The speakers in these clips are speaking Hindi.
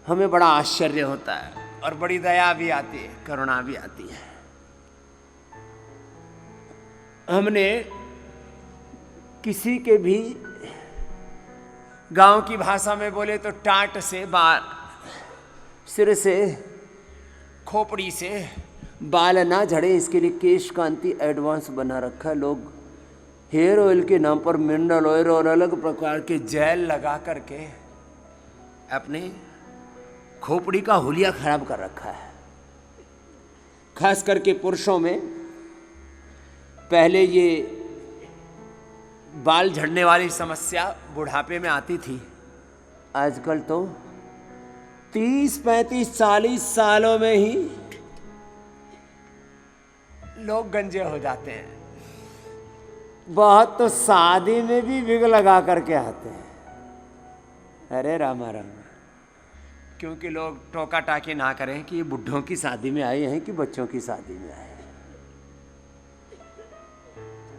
हमें बड़ा आश्चर्य होता है और बड़ी दया भी आती है, करुणा भी आती है। हमने किसी के भी गांव की भाषा में बोले तो टाट से बाल, सिर से, खोपड़ी से बाल ना झड़े इसके लिए केश कांति एडवांस बना रखा है। लोग हेयर ऑयल के नाम पर मिनरल ऑयल और अलग प्रकार के जेल लगा करके अपने खोपड़ी का हुलिया खराब कर रखा है। खास करके पुरुषों में पहले ये बाल झड़ने वाली समस्या बुढ़ापे में आती थी, आजकल तो 30, 35, 40 सालों में ही लोग गंजे हो जाते हैं। बहुत तो शादी में भी विग लगा करके आते हैं। अरे रामा रामा, क्योंकि लोग टोका टाकी ना करें कि ये बुढ़ों की शादी में आए हैं कि बच्चों की शादी में आए हैं।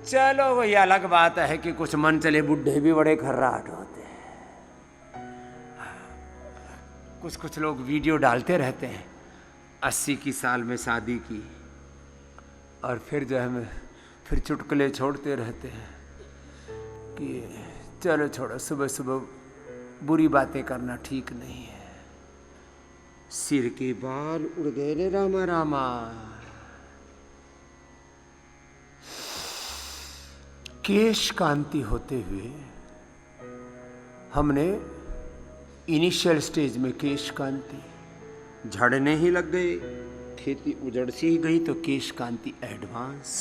चलो वही अलग बात है कि कुछ मन चले बुढ़े भी बड़े खर्राट होते हैं। कुछ कुछ लोग वीडियो डालते रहते हैं 80 की साल में शादी की, और फिर जो है फिर चुटकुले छोड़ते रहते हैं कि चलो छोड़ो, सुबह सुबह बुरी बातें करना ठीक नहीं है। सिर के बाल उड़ गए रे रामा रामा। केश कांति होते हुए हमने इनिशियल स्टेज में केश कांति, झड़ने ही लग गए, खेती उजड़ सी ही गई तो केश कांति एडवांस।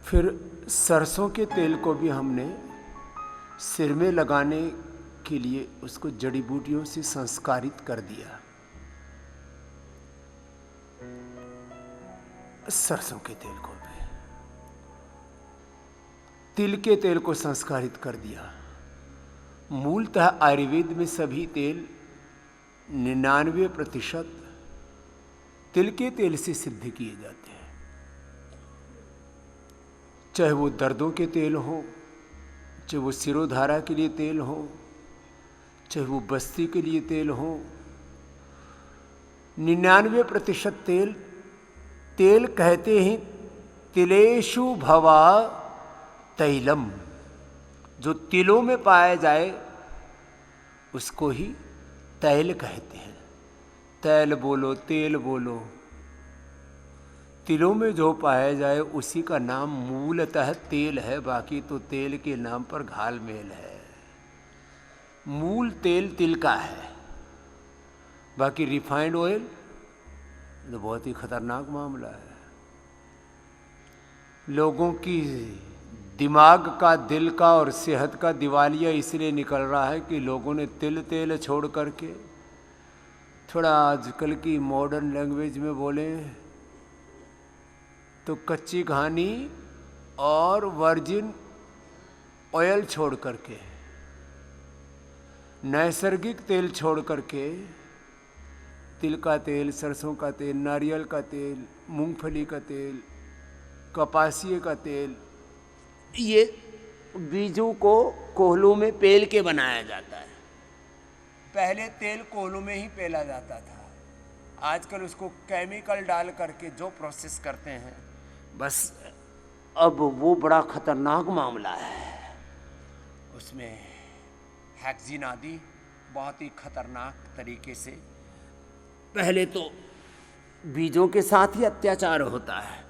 फिर सरसों के तेल को भी हमने सिर में लगाने के लिए उसको जड़ी बूटियों से संस्कारित कर दिया। सरसों के तेल को भी, तिल के तेल को संस्कारित कर दिया। मूलतः आयुर्वेद में सभी तेल 99% तिल के तेल से सिद्ध किए जाते हैं। चाहे वो दर्दों के तेल हो, चाहे वो सिरोधारा के लिए तेल हो, चाहे वो बस्ती के लिए तेल हो, 99% तेल, तेल कहते हैं तिलेषु भवा तैलम, जो तिलों में पाया जाए उसको ही तैल कहते हैं। तैल बोलो, तेल बोलो, तिलों में जो पाया जाए उसी का नाम मूलतः तेल है। बाकी तो तेल के नाम पर घाल मेल है। मूल तेल तिल का है, बाकी रिफाइंड ऑयल तो बहुत ही खतरनाक मामला है। लोगों की दिमाग का, दिल का और सेहत का दिवालिया इसलिए निकल रहा है कि लोगों ने तिल तेल छोड़ करके, थोड़ा आजकल की मॉडर्न लैंग्वेज में बोले तो कच्ची घानी और वर्जिन ऑयल छोड़ करके, नैसर्गिक तेल छोड़ करके, तिल का तेल, सरसों का तेल, नारियल का तेल, मूंगफली का तेल, कपासिए का तेल, ये बीजों को कोहलों में पेल के बनाया जाता है। पहले तेल कोहलों में ही पेला जाता था, आजकल उसको केमिकल डाल करके जो प्रोसेस करते हैं, बस अब वो बड़ा खतरनाक मामला है। उसमें हेक्सिन आदि बहुत ही खतरनाक तरीके से, पहले तो बीजों के साथ ही अत्याचार होता है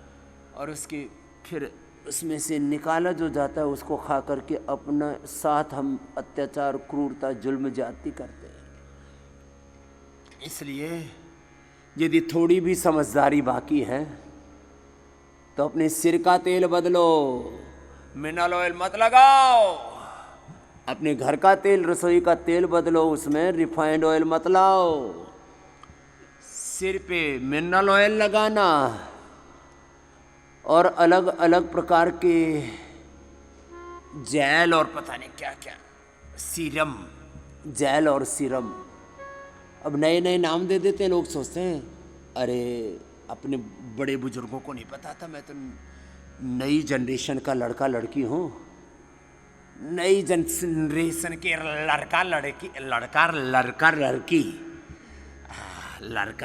और उसके फिर उसमें से निकाला जो जाता है उसको खा करके अपना साथ हम अत्याचार, क्रूरता, जुल्म ज्यादती करते हैं। इसलिए यदि थोड़ी भी समझदारी बाकी है तो अपने सिर का तेल बदलो, मिनरल ऑयल मत लगाओ। अपने घर का तेल, रसोई का तेल बदलो, उसमें रिफाइंड ऑयल मत लाओ। सिर पे मिनरल ऑयल लगाना और अलग अलग प्रकार के जेल और पता नहीं क्या क्या, सीरम, जेल और सीरम, अब नए नए नाम दे देते हैं। लोग सोचते हैं अरे अपने बड़े बुजुर्गों को नहीं पता था, मैं तो नई जनरेशन का लड़का लड़की हूँ। नई जनरेशन के लड़का लड़की लड़का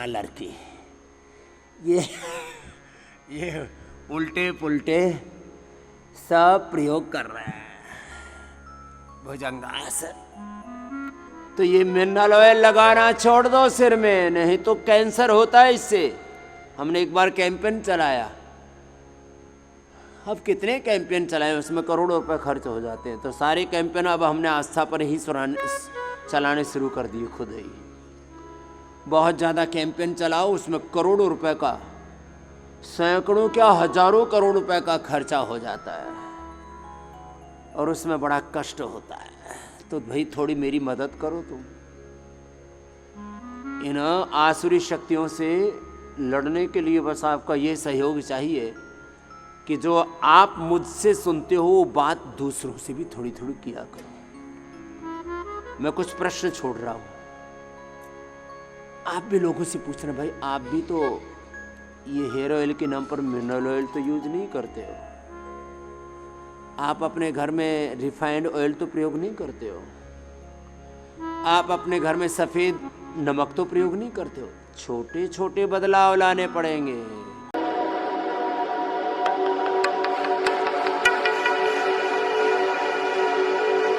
लड़की ये उल्टे पुल्टे सब प्रयोग कर रहे हैं भुजंगासन। तो ये मिनरल ऑयल लगाना छोड़ दो सिर में, नहीं तो कैंसर होता है इससे। हमने एक बार कैंपेन चलाया, अब कितने कैंपेन चलाए, उसमें करोड़ों रुपए खर्च हो जाते हैं। तो सारे कैंपेन अब हमने आस्था पर ही चलाने शुरू कर दिए खुद ही। बहुत ज़्यादा कैंपेन चलाओ, उसमें करोड़ों रुपए का, सैकड़ों क्या हजारों करोड़ रुपए का खर्चा हो जाता है और उसमें बड़ा कष्ट होता है। तो भाई थोड़ी मेरी मदद करो तुम। इन आसुरी शक्तियों से लड़ने के लिए बस आपका ये सहयोग चाहिए कि जो आप मुझसे सुनते हो वो बात दूसरों से भी थोड़ी थोड़ी किया करो। मैं कुछ प्रश्न छोड़ रहा हूं, आप भी लोगों से पूछना, भाई आप भी तो ये हेयर ऑयल के नाम पर मिनरल ऑयल तो यूज नहीं करते हो, आप अपने घर में रिफाइंड ऑयल तो प्रयोग नहीं करते हो, आप अपने घर में सफ़ेद नमक तो प्रयोग नहीं करते हो। छोटे छोटे बदलाव लाने पड़ेंगे।